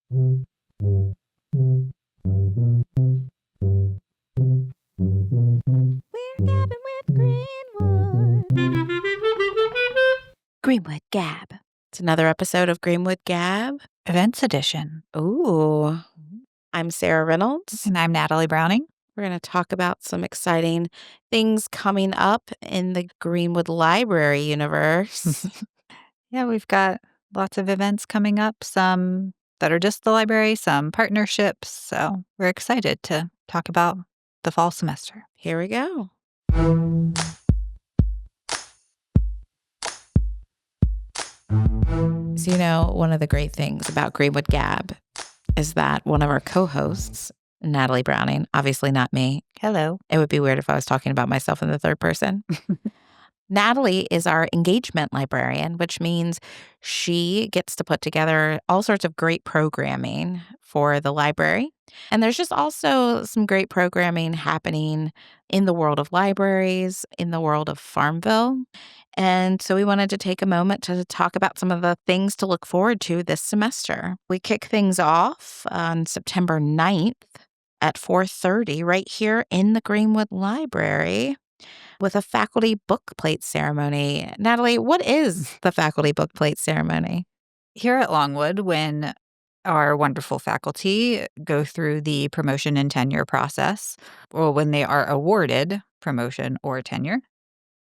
We're gabbing with Greenwood. Greenwood Gab. It's another episode of Greenwood Gab. Events Edition. Ooh. I'm Sarah Reynolds. And I'm Natalie Browning. We're going to talk about some exciting things coming up in the Greenwood Library universe. Yeah, we've got lots of events coming up, some that are just the library, some partnerships. So we're excited to talk about the fall semester. Here we go. So, one of the great things about Greenwood Gab is that one of our co-hosts, Natalie Browning, obviously not me. Hello. It would be weird if I was talking about myself in the third person. Natalie is our engagement librarian, which means she gets to put together all sorts of great programming for the library. And there's just also some great programming happening in the world of libraries, in the world of Farmville. And so we wanted to take a moment to talk about some of the things to look forward to this semester. We kick things off on September 9th at 4:30 right here in the Greenwood Library with a faculty book plate ceremony. Natalie, what is the faculty book plate ceremony? Here at Longwood, when our wonderful faculty go through the promotion and tenure process, or when they are awarded promotion or tenure,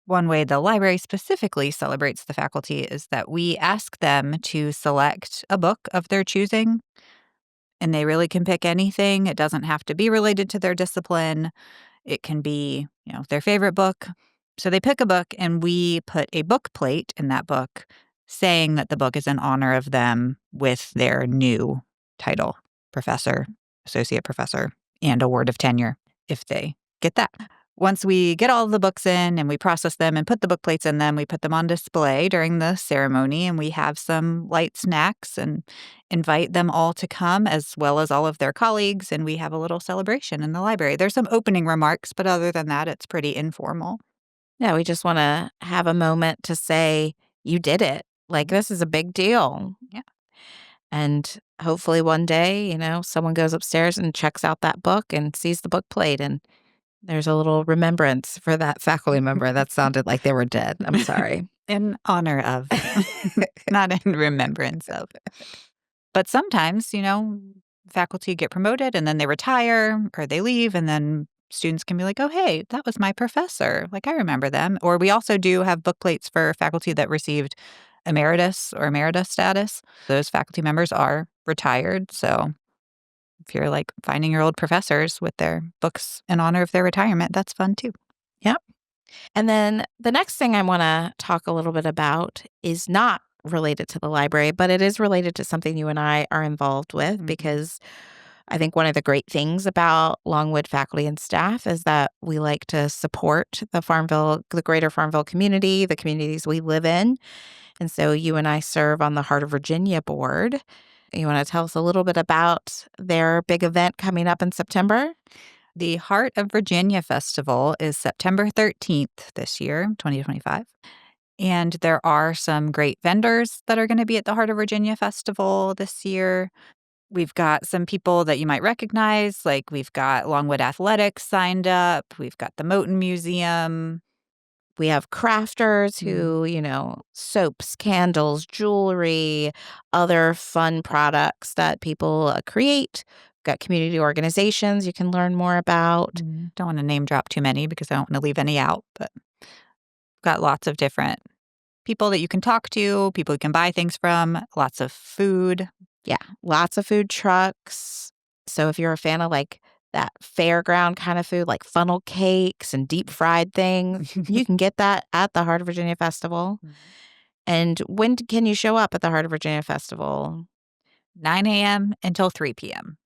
one way the library specifically celebrates the faculty is that we ask them to select a book of their choosing, and they really can pick anything. It doesn't have to be related to their discipline. It can be, their favorite book. So they pick a book, and we put a book plate in that book saying that the book is in honor of them with their new title, professor, associate professor, and award of tenure, if they get that. Once we get all of the books in and we process them and put the book plates in them, we put them on display during the ceremony, and we have some light snacks and invite them all to come, as well as all of their colleagues, and we have a little celebration in the library. There's some opening remarks, but other than that, it's pretty informal. Yeah, we just want to have a moment to say, you did it. Like, this is a big deal. Yeah. And hopefully one day, someone goes upstairs and checks out that book and sees the book plate, and there's a little remembrance for that faculty member. That sounded like they were dead. I'm sorry. In honor of, not in remembrance of. But sometimes, faculty get promoted and then they retire or they leave, and then students can be like, oh, hey, that was my professor. Like, I remember them. Or we also do have book plates for faculty that received emeritus or emerita status. Those faculty members are retired. So if you're like finding your old professors with their books in honor of their retirement, that's fun too. Yep. And then the next thing I want to talk a little bit about is not related to the library, but it is related to something you and I are involved with, because I think one of the great things about Longwood faculty and staff is that we like to support the greater Farmville community, the communities we live in. And so you and I serve on the Heart of Virginia board. You want to tell us a little bit about their big event coming up in September? The Heart of Virginia Festival is September 13th this year, 2025. And there are some great vendors that are going to be at the Heart of Virginia Festival this year. We've got some people that you might recognize, like we've got Longwood Athletics signed up. We've got the Moton Museum. We have crafters who, soaps, candles, jewelry, other fun products that people create. We've got community organizations you can learn more about. Don't want to name drop too many because I don't want to leave any out, but we've got lots of different people that you can talk to, people you can buy things from, lots of food. Yeah, lots of food trucks. So if you're a fan of like that fairground kind of food, like funnel cakes and deep fried things, you can get that at the Heart of Virginia Festival. And when can you show up at the Heart of Virginia Festival? 9 a.m. until 3 p.m.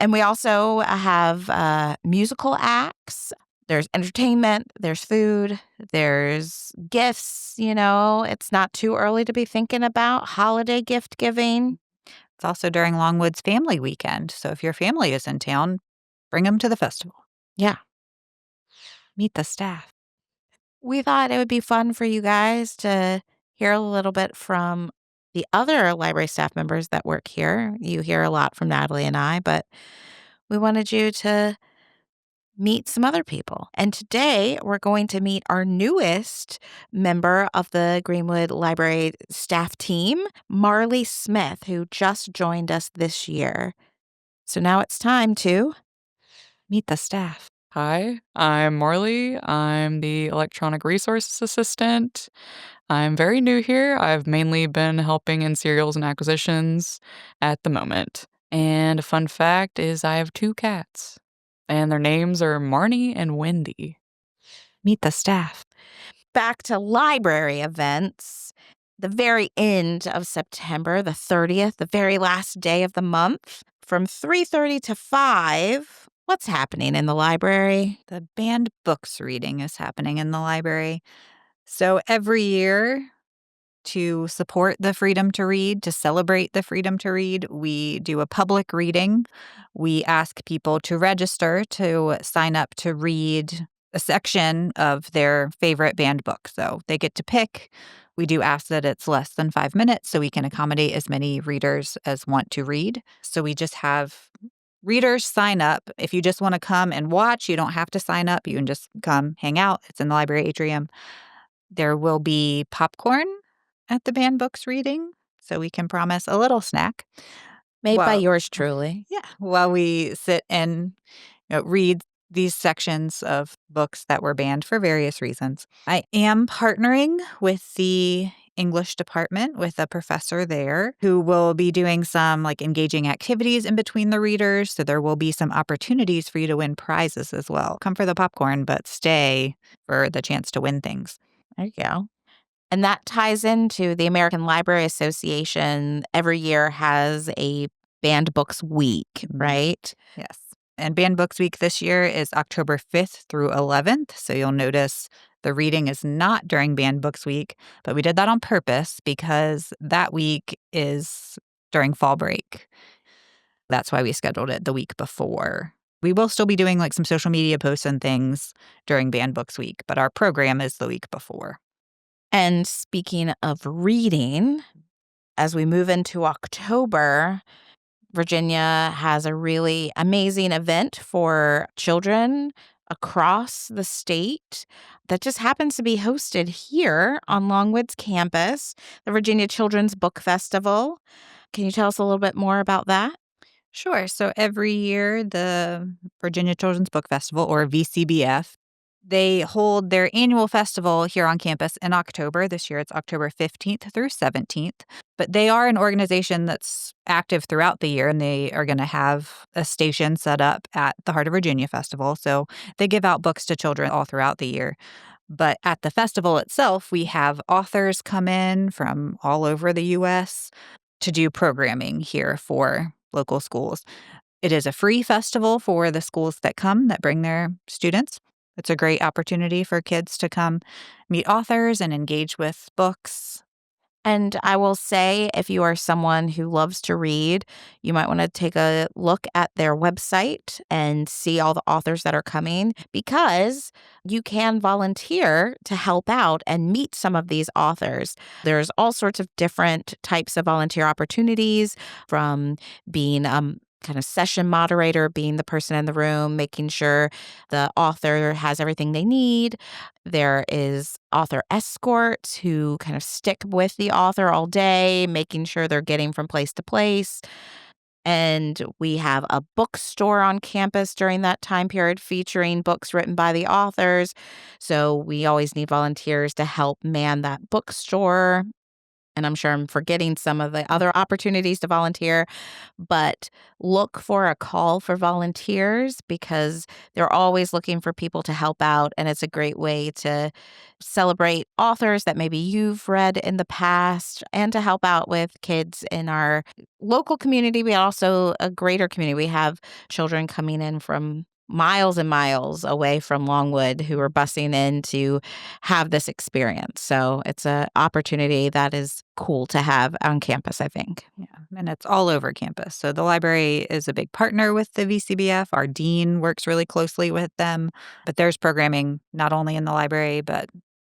And we also have musical acts. There's entertainment, there's food, there's gifts, It's not too early to be thinking about holiday gift giving. It's also during Longwood's family weekend. So if your family is in town, bring them to the festival. Yeah. Meet the staff. We thought it would be fun for you guys to hear a little bit from the other library staff members that work here. You hear a lot from Natalie and I, but we wanted you to meet some other people. And today we're going to meet our newest member of the Greenwood Library staff team, Marley Smith, who just joined us this year. So now it's time to Meet the staff. Hi, I'm Marley. I'm the electronic resources assistant. I'm very new here. I've mainly been helping in serials and acquisitions at the moment. And a fun fact is I have two cats, and their names are Marnie and Wendy. Meet the staff. back to library events. The very end of September, the 30th, the very last day of the month, from 3:30 to 5. What's happening in the library? The banned books reading is happening in the library. So every year, to support the freedom to read, to celebrate the freedom to read, we do a public reading. We ask people to register to sign up to read a section of their favorite banned book. So they get to pick. We do ask that it's less than 5 minutes so we can accommodate as many readers as want to read. So we just have readers sign up. If you just want to come and watch, you don't have to sign up. You can just come hang out. It's in the library atrium. There will be popcorn at the banned books reading, so we can promise a little snack. Made by Well, yours truly. yeah, while we sit and read these sections of books that were banned for various reasons. I am partnering with the English department with a professor there who will be doing some engaging activities in between the readers. So there will be some opportunities for you to win prizes as well. Come for the popcorn, but stay for the chance to win things. There you go. And that ties into the American Library Association every year has a banned books week, right? Yes. And Banned Books Week this year is October 5th through 11th. So you'll notice the reading is not during Banned Books Week, but we did that on purpose because that week is during fall break. That's why we scheduled it the week before. We will still be doing some social media posts and things during Banned Books Week, but our program is the week before. And speaking of reading, as we move into October, Virginia has a really amazing event for children across the state that just happens to be hosted here on Longwood's campus, the Virginia Children's Book Festival. Can you tell us a little bit more about that? Sure. So every year, the Virginia Children's Book Festival, or VCBF, they hold their annual festival here on campus in October. This year, it's October 15th through 17th. But they are an organization that's active throughout the year, and they are going to have a station set up at the Heart of Virginia Festival. So they give out books to children all throughout the year. But at the festival itself, we have authors come in from all over the U.S. to do programming here for local schools. It is a free festival for the schools that come, that bring their students. It's a great opportunity for kids to come meet authors and engage with books. And I will say, if you are someone who loves to read, you might want to take a look at their website and see all the authors that are coming, because you can volunteer to help out and meet some of these authors. There's all sorts of different types of volunteer opportunities, from being kind of session moderator, being the person in the room, making sure the author has everything they need. There is author escorts who kind of stick with the author all day, making sure they're getting from place to place. And we have a bookstore on campus during that time period featuring books written by the authors. So we always need volunteers to help man that bookstore. And I'm sure I'm forgetting some of the other opportunities to volunteer, but look for a call for volunteers, because they're always looking for people to help out. And it's a great way to celebrate authors that maybe you've read in the past, and to help out with kids in our local community, but also a greater community. We have children coming in from miles and miles away from Longwood who are busing in to have this experience. So it's an opportunity that is cool to have on campus, I think. Yeah, and it's all over campus. So the library is a big partner with the VCBF. Our dean works really closely with them. But there's programming not only in the library, but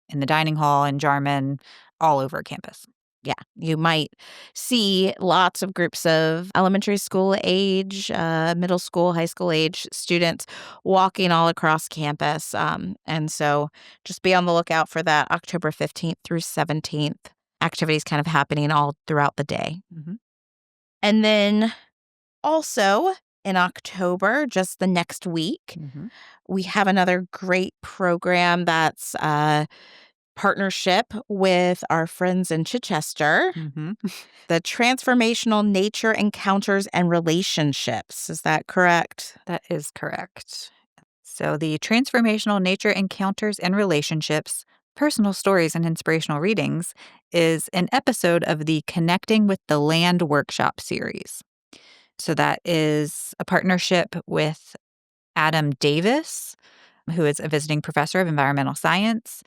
in the dining hall, in Jarman, all over campus. Yeah, you might see lots of groups of elementary school age, middle school, high school age students walking all across campus. And so just be on the lookout for that October 15th through 17th. Activities kind of happening all throughout the day. Mhm. And then also in October, just the next week, Mhm. we have another great program that's partnership with our friends in Chichester, Mhm. the Transformational Nature Encounters and Relationships. Is that correct? That is correct. So, the Transformational Nature Encounters and Relationships, Personal Stories and Inspirational Readings is an episode of the Connecting with the Land workshop series. So, that is a partnership with Adam Davis, who is a visiting professor of environmental science.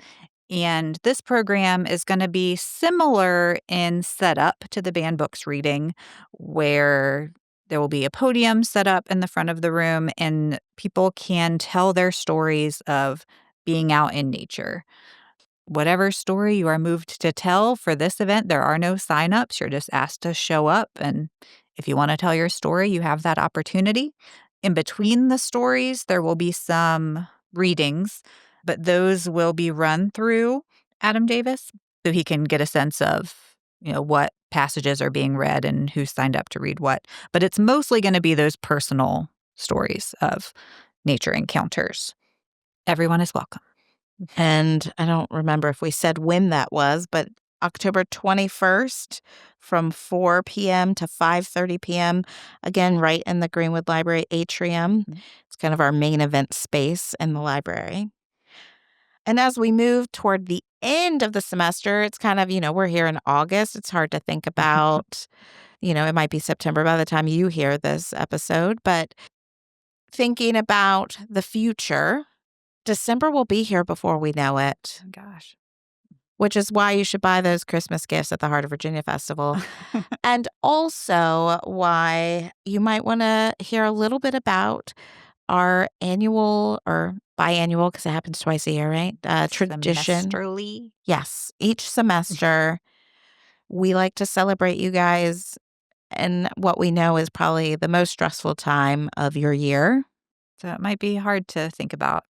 And this program is going to be similar in setup to the banned books reading, where there will be a podium set up in the front of the room, and people can tell their stories of being out in nature. Whatever story you are moved to tell for this event, there are no signups. You're just asked to show up. And if you want to tell your story, you have that opportunity. In between the stories, there will be some readings, but those will be run through Adam Davis so he can get a sense of, what passages are being read and who's signed up to read what. But it's mostly going to be those personal stories of nature encounters. Everyone is welcome. And I don't remember if we said when that was, but October 21st from 4 p.m. to 5:30 p.m. Again, right in the Greenwood Library atrium. Mhm. It's kind of our main event space in the library. And as we move toward the end of the semester, it's kind of, we're here in August. It's hard to think about, it might be September by the time you hear this episode, but thinking about the future, December will be here before we know it, Gosh. which is why you should buy those Christmas gifts at the Heart of Virginia Festival. And also why you might want to hear a little bit about our annual or biannual, because it happens twice a year, right? Tradition. Semesterly. Yes. Each semester, we like to celebrate you guys in what we know is probably the most stressful time of your year. So it might be hard to think about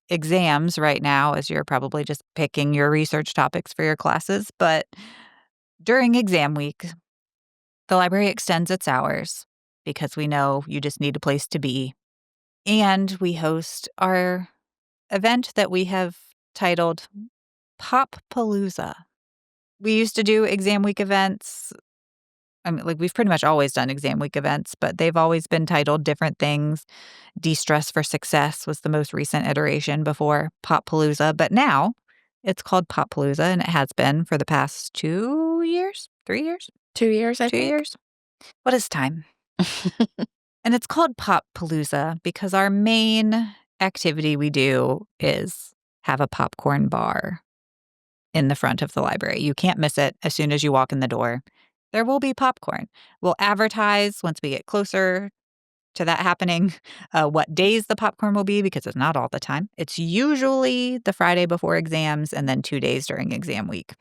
exams right now as you're probably just picking your research topics for your classes. But during exam week, the library extends its hours because we know you just need a place to be. And we host our event that we have titled Pop Palooza. We used to do exam week events. I mean, we've pretty much always done exam week events, but they've always been titled different things. De-Stress for Success was the most recent iteration before Pop Palooza, but now it's called Pop Palooza, and it has been for the past 2 years, 3 years, 2 years, I 2 think. years. What is time? And it's called Pop Palooza because our main activity we do is have a popcorn bar in the front of the library. You can't miss it as soon as you walk in the door. There will be popcorn. We'll advertise once we get closer to that happening, what days the popcorn will be because it's not all the time. It's usually the Friday before exams and then 2 days during exam week.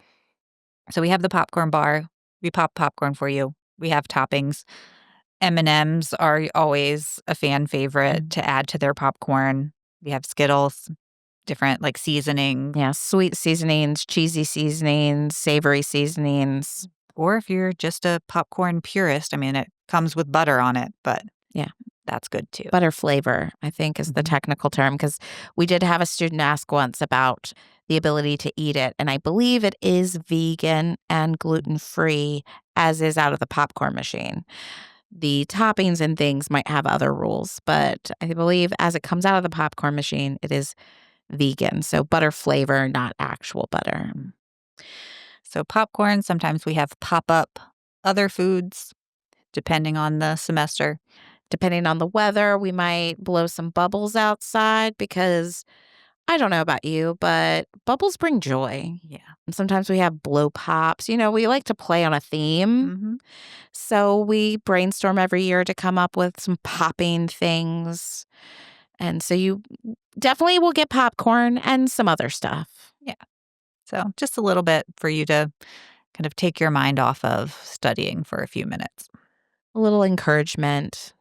So we have the popcorn bar. We pop popcorn for you. We have toppings. M&Ms are always a fan favorite to add to their popcorn. We have Skittles, different seasonings. Yeah, sweet seasonings, cheesy seasonings, savory seasonings. Or if you're just a popcorn purist, I mean, it comes with butter on it, but Yeah. that's good too. Butter flavor, I think, is the Mhm. technical term, because we did have a student ask once about the ability to eat it, and I believe it is vegan and gluten-free, as is out of the popcorn machine. The toppings and things might have other rules, but I believe as it comes out of the popcorn machine, it is vegan, so butter flavor, not actual butter. So popcorn, sometimes we have pop-up other foods depending on the semester. Depending on the weather, we might blow some bubbles outside because I don't know about you, but bubbles bring joy. Yeah. And sometimes we have blow pops. We like to play on a theme. Mhm. So we brainstorm every year to come up with some popping things. And so you definitely will get popcorn and some other stuff. Yeah. So just a little bit for you to kind of take your mind off of studying for a few minutes. A little encouragement,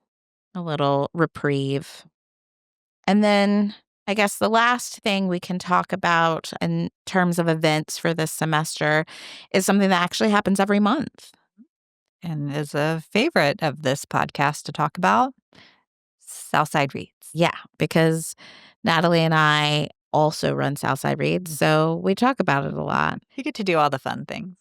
a little reprieve. And then I guess the last thing we can talk about in terms of events for this semester is something that actually happens every month. And is a favorite of this podcast to talk about, Southside Reads. Yeah, because Natalie and I also run Southside Reads, so we talk about it a lot. You get to do all the fun things.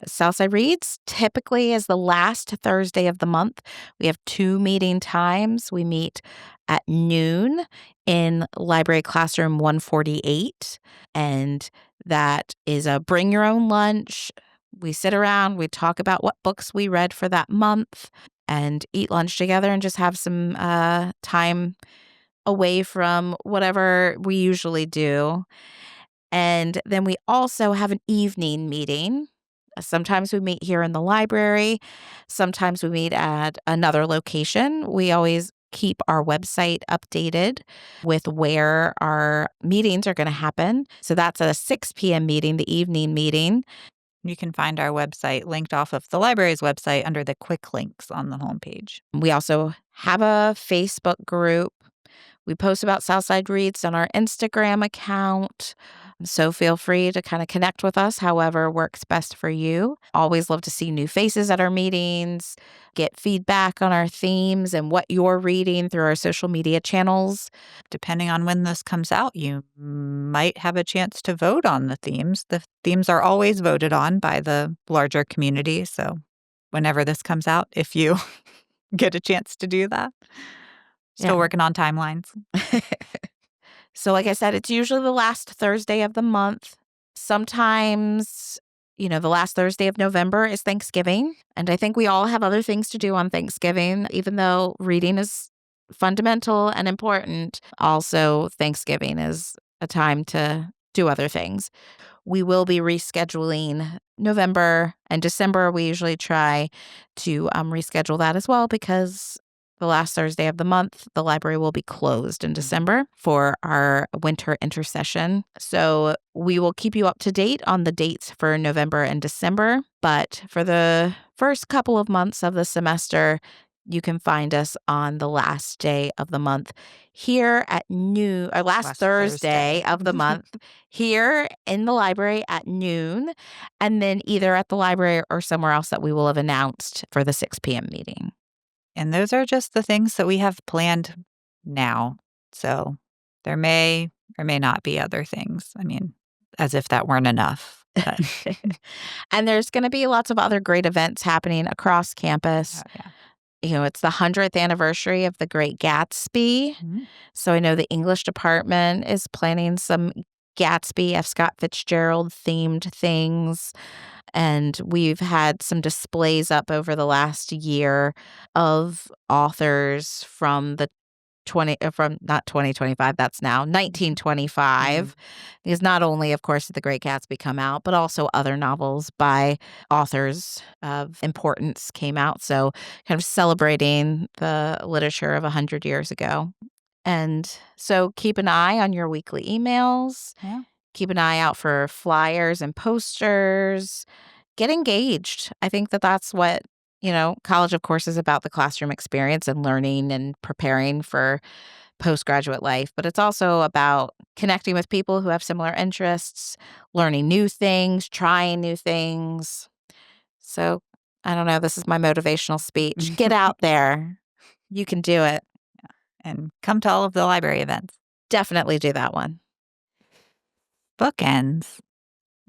Southside Reads typically is the last Thursday of the month. We have 2 meeting times. We meet at noon in Library Classroom 148, and that is a bring your own lunch. We sit around, we talk about what books we read for that month, and eat lunch together and just have some time away from whatever we usually do. And then we also have an evening meeting. Sometimes we meet here in the library. Sometimes we meet at another location. We always keep our website updated with where our meetings are going to happen. So that's a 6 p.m. meeting, the evening meeting. You can find our website linked off of the library's website under the quick links on the homepage. We also have a Facebook group. We post about Southside Reads on our Instagram account. So feel free to kind of connect with us however works best for you. Always love to see new faces at our meetings, get feedback on our themes and what you're reading through our social media channels. Depending on when this comes out, you might have a chance to vote on the themes. The themes are always voted on by the larger community. So whenever this comes out, if you get a chance to do that. Still Yeah. working on timelines. So like I said, it's usually the last Thursday of the month. Sometimes, the last Thursday of November is Thanksgiving. And I think we all have other things to do on Thanksgiving, even though reading is fundamental and important. Also, Thanksgiving is a time to do other things. We will be rescheduling November and December. We usually try to reschedule that as well because the last Thursday of the month, the library will be closed in December for our winter intercession. So we will keep you up to date on the dates for November and December. But for the first couple of months of the semester, you can find us on the last day of the month here at noon, or last Thursday of the month here in the library at noon, and then either at the library or somewhere else that we will have announced for the 6 p.m. meeting. And those are just the things that we have planned now. So there may or may not be other things. I mean, as if that weren't enough. But And there's going to be lots of other great events happening across campus. oh, yeah. It's the 100th anniversary of The Great Gatsby. Mhm. So I know the English department is planning some Gatsby, F. Scott Fitzgerald themed things. And we've had some displays up over the last year of authors from the from not 2025, that's now 1925. Because not only, of course, did The Great Gatsby come out, but also other novels by authors of importance came out. So kind of celebrating the literature of 100 years ago. And so keep an eye on your weekly emails. Yeah. Keep an eye out for flyers and posters. Get engaged. I think that that's what, college, of course, is about the classroom experience and learning and preparing for postgraduate life. But it's also about connecting with people who have similar interests, learning new things, trying new things. So I don't know. This is my motivational speech. Get out there. You can do it. And come to all of the library events. Definitely do that one. Bookends.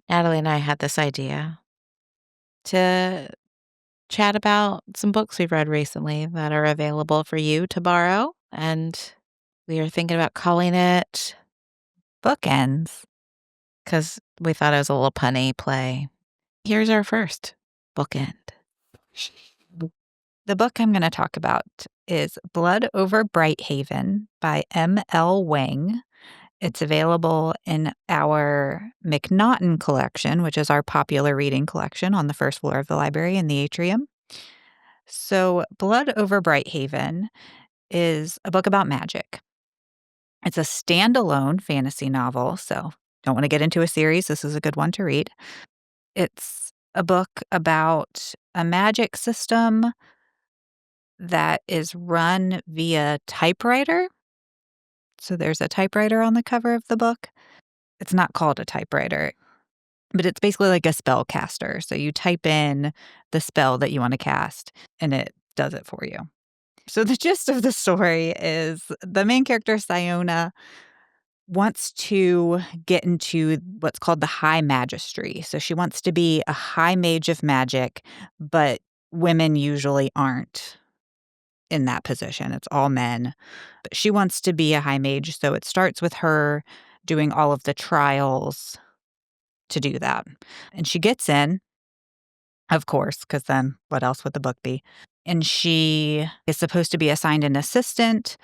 Natalie and I had this idea to chat about some books we've read recently that are available for you to borrow. And we are thinking about calling it Bookends. because we thought it was a little punny play. Here's our first bookend. The book I'm going to talk about is Blood Over Brighthaven by M.L. Wang. It's available in our McNaughton collection, which is our popular reading collection on the first floor of the library in the atrium. So Blood Over Brighthaven is a book about magic. It's a standalone fantasy novel, so don't want to get into a series. This is a good one to read. It's a book about a magic system that is run via typewriter. So there's a typewriter on the cover of the book. It's not called a typewriter, but it's basically like a spellcaster. So you type in the spell that you want to cast and it does it for you. So the gist of the story is the main character, Siona, wants to get into what's called the high magistry. So she wants to be a high mage of magic, but women usually aren't in that position. It's all men. But she wants to be a high mage. So it starts with her doing all of the trials to do that. And she gets in, of course, because then what else would the book be? And she is supposed to be assigned an assistant,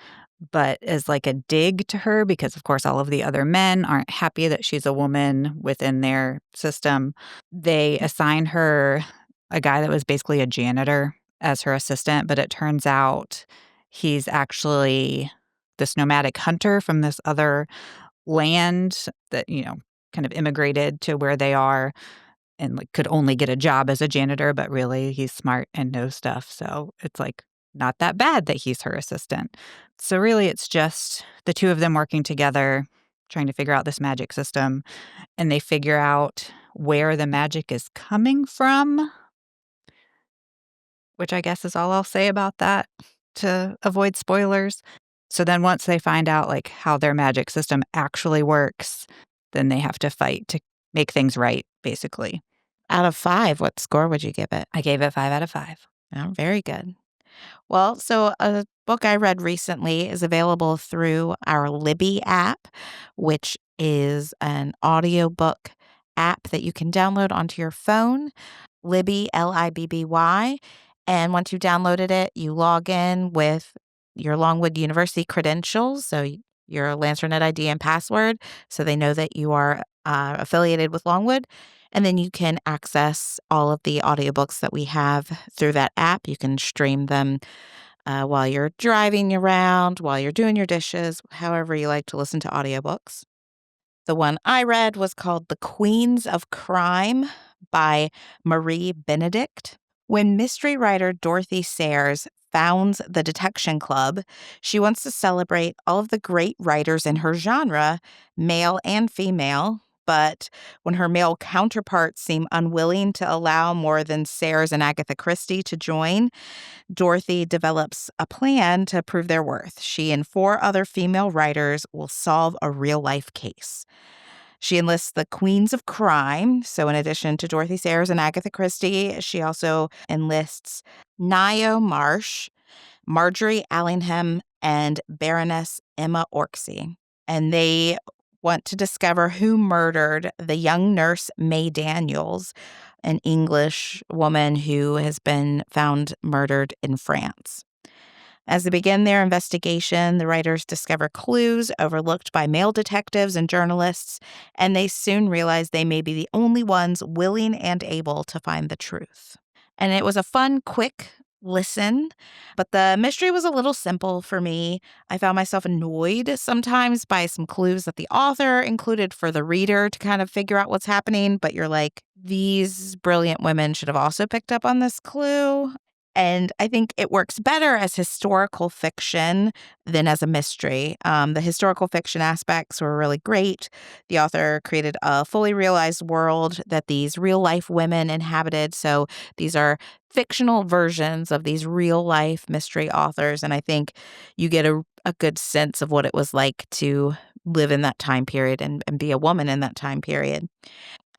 but is like a dig to her because, of course, all of the other men aren't happy that she's a woman within their system. They assign her a guy that was basically a janitor as her assistant, but it turns out he's actually this nomadic hunter from this other land that, kind of immigrated to where they are and like could only get a job as a janitor, but really he's smart and knows stuff. So it's like not that bad that he's her assistant. So really it's just the two of them working together, trying to figure out this magic system, and they figure out where the magic is coming from, which I guess is all I'll say about that to avoid spoilers. So then once they find out like how their magic system actually works, then they have to fight to make things right, basically. Out of 5, what score would you give it? I gave it 5 out of 5. Oh, very good. Well, so a book I read recently is available through our Libby app, which is an audiobook app that you can download onto your phone. Libby, Libby. And once you downloaded it, you log in with your Longwood University credentials, so your LancerNet ID and password, so they know that you are affiliated with Longwood. And then you can access all of the audiobooks that we have through that app. You can stream them while you're driving around, while you're doing your dishes, however you like to listen to audiobooks. The one I read was called The Queens of Crime by Marie Benedict. When mystery writer Dorothy Sayers founds the Detection Club, she wants to celebrate all of the great writers in her genre, male and female. But when her male counterparts seem unwilling to allow more than Sayers and Agatha Christie to join, Dorothy develops a plan to prove their worth. She and 4 other female writers will solve a real-life case. She enlists the queens of crime. So in addition to Dorothy Sayers and Agatha Christie, she also enlists Nio Marsh, Marjorie Allingham, and Baroness Emma Orksey. And they want to discover who murdered the young nurse May Daniels, an English woman who has been found murdered in France. As they begin their investigation, the writers discover clues overlooked by male detectives and journalists, and they soon realize they may be the only ones willing and able to find the truth. And it was a fun, quick listen, but the mystery was a little simple for me. I found myself annoyed sometimes by some clues that the author included for the reader to kind of figure out what's happening, but you're like, these brilliant women should have also picked up on this clue. And I think it works better as historical fiction than as a mystery. The historical fiction aspects were really great. The author created a fully realized world that these real life women inhabited. So these are fictional versions of these real life mystery authors. And I think you get a good sense of what it was like to live in that time period and be a woman in that time period.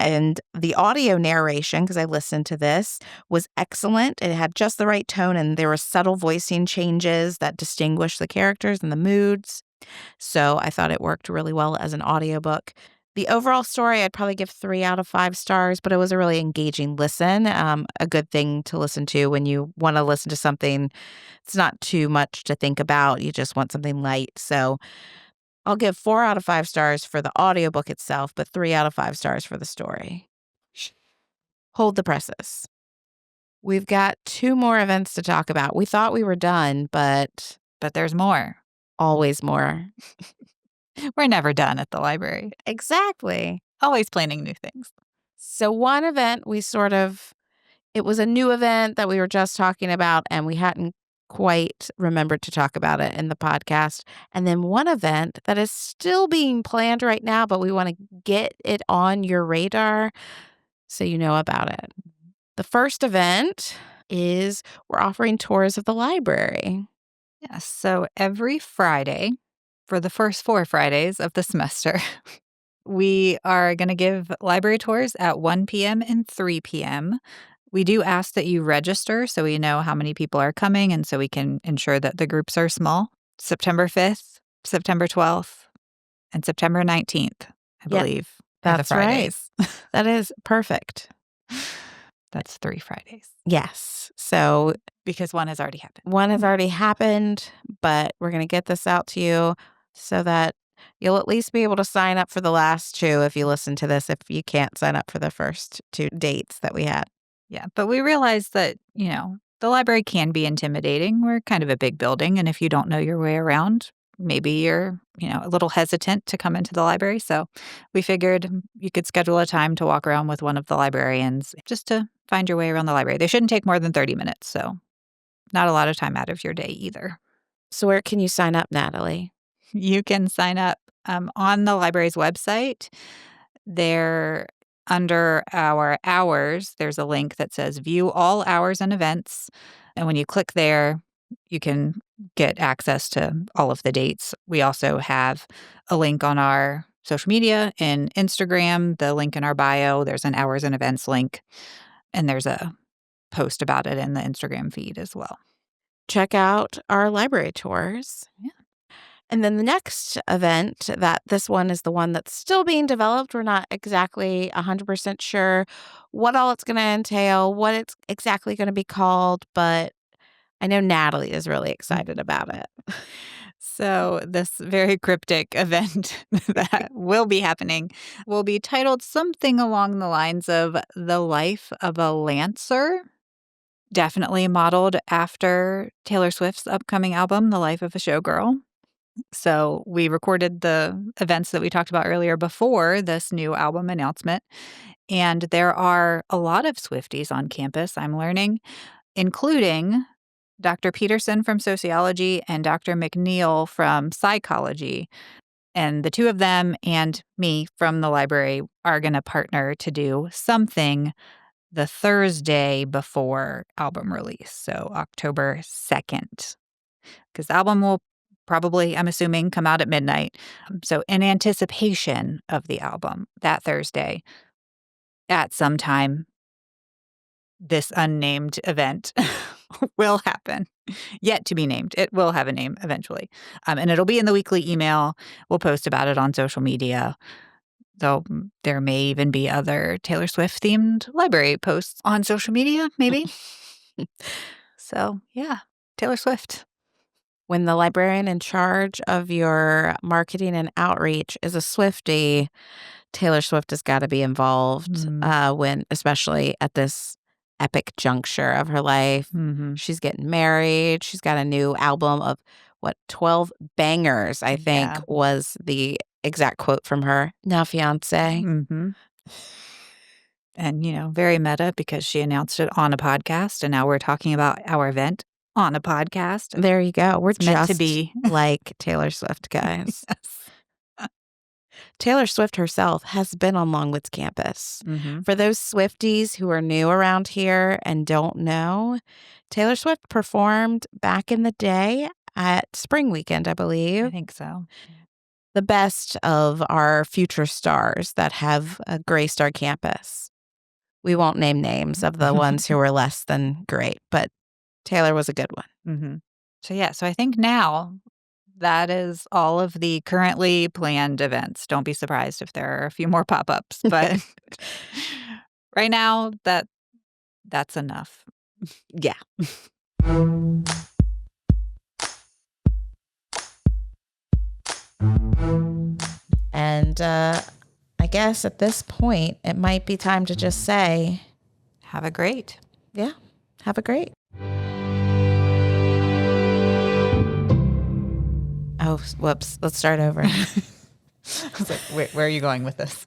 And the audio narration, because I listened to this, was excellent. It had just the right tone, and there were subtle voicing changes that distinguished the characters and the moods. So I thought it worked really well as an audiobook. The overall story, I'd probably give 3 out of 5 stars, but it was a really engaging listen, a good thing to listen to when you want to listen to something. It's not too much to think about. You just want something light. So I'll give 4 out of 5 stars for the audiobook itself, but 3 out of 5 stars for the story. Hold the presses. We've got 2 more events to talk about. We thought we were done, but there's more. Always more. We're never done at the library. Exactly. Always planning new things. So one event it was a new event that we were just talking about, and we hadn't quite remembered to talk about it in the podcast. And then one event that is still being planned right now, but we want to get it on your radar so you know about it. The first event is we're offering tours of the library. Yes. So every Friday, for the first 4 Fridays of the semester, we are going to give library tours at 1 p.m. and 3 p.m. We do ask that you register so we know how many people are coming and so we can ensure that the groups are small. September 5th, September 12th, and September 19th, I Yep, believe, are the that's right. Fridays. That is perfect. That's 3 Fridays Yes. So because one has already happened. one has already happened, but we're going to get this out to you so that you'll at least be able to sign up for the last two if you listen to this, if you can't sign up for the first two dates that we had. Yeah, but we realize that, the library can be intimidating. We're kind of a big building, and if you don't know your way around, maybe you're, a little hesitant to come into the library. So we figured you could schedule a time to walk around with one of the librarians just to find your way around the library. They shouldn't take more than 30 minutes, so not a lot of time out of your day either. So where can you sign up, Natalie? You can sign up on the library's website. There, under our hours, there's a link that says view all hours and events. And when you click there, you can get access to all of the dates. We also have a link on our social media in Instagram, the link in our bio. There's an hours and events link, and there's a post about it in the Instagram feed as well. Check out our library tours. Yeah. And then the next event, this one is the one that's still being developed. We're not exactly 100% sure what all it's going to entail, what it's exactly going to be called, but I know Natalie is really excited about it. So, this very cryptic event that will be happening will be titled something along the lines of The Life of a Lancer. Definitely modeled after Taylor Swift's upcoming album, The Life of a Showgirl. So, we recorded the events that we talked about earlier before this new album announcement. And there are a lot of Swifties on campus, I'm learning, including Dr. Peterson from sociology and Dr. McNeil from psychology. And the two of them and me from the library are going to partner to do something the Thursday before album release, so October 2nd. Because the album will probably, I'm assuming, come out at midnight. So in anticipation of the album that Thursday, at some time, this unnamed event will happen. Yet to be named. It will have a name eventually. And it'll be in the weekly email. We'll post about it on social media. Though there may even be other Taylor Swift themed library posts on social media, maybe. So, yeah, Taylor Swift. When the librarian in charge of your marketing and outreach is a Swiftie, Taylor Swift has got to be involved especially at this epic juncture of her life. Mm-hmm. She's getting married. She's got a new album of 12 bangers, I think was the exact quote from her now fiance. Mm-hmm. And, very meta because she announced it on a podcast. And now we're talking about our event on a podcast. There you go. We're meant just to be like Taylor Swift, guys. Yes. Taylor Swift herself has been on Longwood's campus. Mm-hmm. For those Swifties who are new around here and don't know, Taylor Swift performed back in the day at Spring Weekend, I believe. I think so. The best of our future stars that have graced our campus. We won't name names of the ones who were less than great, but Taylor was a good one. Mm-hmm. So I think now that is all of the currently planned events. Don't be surprised if there are a few more pop-ups, but right now that's enough. Yeah. And I guess at this point, it might be time to just say, have a great. Yeah, have a great. Oh, whoops. Let's start over. I was like, where are you going with this?